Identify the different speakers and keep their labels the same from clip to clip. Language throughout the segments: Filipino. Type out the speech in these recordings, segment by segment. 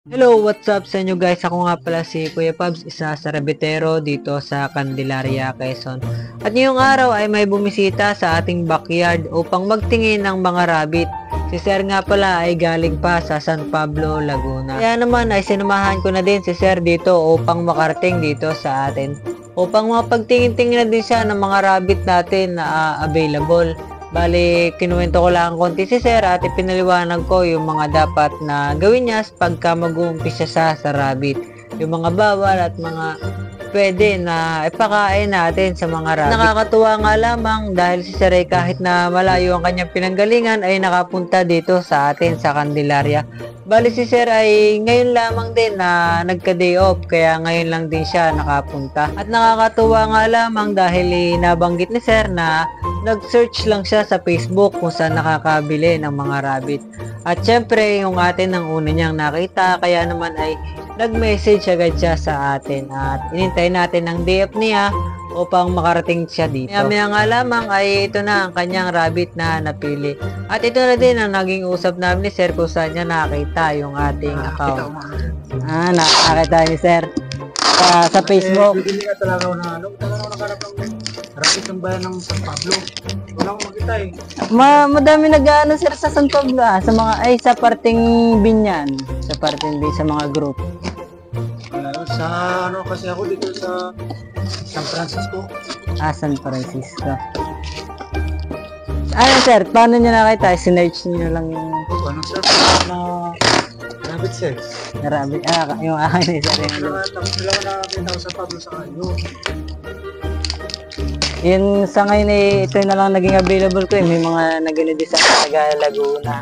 Speaker 1: Hello, what's up sa inyo guys? Ako nga pala si Kuya Pabs, isa sa rabitero dito sa Candelaria, Quezon. At ngayong araw ay may bumisita sa ating backyard upang magtingin ng mga rabbit. Si Sir nga pala ay galing pa sa San Pablo, Laguna. Kaya naman ay sinamahan ko na din si Sir dito upang makarating dito sa atin. Upang mapagtingin-tingin na din siya ng mga rabbit natin na available. Bali, kinuwento ko lang konti si Sir at ipinaliwanag ko yung mga dapat na gawin niya pagka mag-uumpisa siya sa rabbit. Yung mga bawal at mga pwede na ipakain natin sa mga rabbit. Nakakatuwa nga lamang dahil si Sir ay kahit na malayo ang kanyang pinanggalingan ay nakapunta dito sa atin sa Candelaria. Bali si Sir ay ngayon lamang din na nagka-day off kaya ngayon lang din siya nakapunta. At nakakatuwa nga lamang dahil nabanggit ni Sir na nag-search lang siya sa Facebook kung saan nakakabili ng mga rabbit. At syempre, yung atin ang una niyang nakita, kaya naman ay nag-message agad siya sa atin. At inintay natin ang day off niya upang makarating siya dito. Maya nga lamang ay ito na ang kanyang rabbit na napili. At ito na din ang naging usap namin ni Sir kung saan niya nakita yung ating account. Nakakita ni Sir sa Facebook.
Speaker 2: Bibili ka talaga ng ano, talaga nakarap ng rabbit ng bayan ng San Pablo. Wala akong makita eh.
Speaker 1: Madami nag-ano Sir sa San Pablo sa parting Binyan, sa parting sa mga group.
Speaker 2: Sa ano kasi ako dito sa San Francisco.
Speaker 1: San Francisco. Ano Sir, paano nyo nakita? Sinearch nyo lang yung
Speaker 2: Ano sir? Na rabbit sales.
Speaker 1: rabbit. Yung akin Sir.
Speaker 2: Tapos dalawa na nakita ko sa Pablo sa kanyo.
Speaker 1: Yun sa ngayon ito na lang naging available ko May mga nag-design sa Laguna.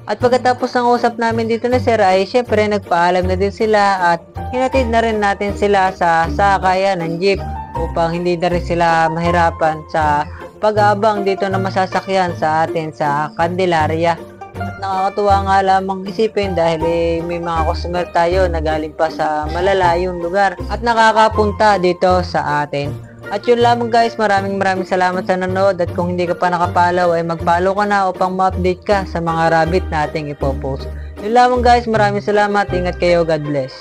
Speaker 1: At pagkatapos ng usap namin dito na Sir ay syempre nagpaalam na din sila at hinatid na rin natin sila sa sakayan ng jeep upang hindi na rin sila mahirapan sa pag-aabang dito na masasakyan sa atin sa Candelaria. At nakakatuwa nga lamang isipin dahil may mga customer tayo na galing pa sa malalayong lugar at nakakapunta dito sa atin. At yun lamang guys, maraming salamat sa nanood at kung hindi ka pa nakapollow ay mag-follow ka na upang ma-update ka sa mga rabbit nating ipopost. Yun lamang guys, maraming salamat, ingat kayo, God bless.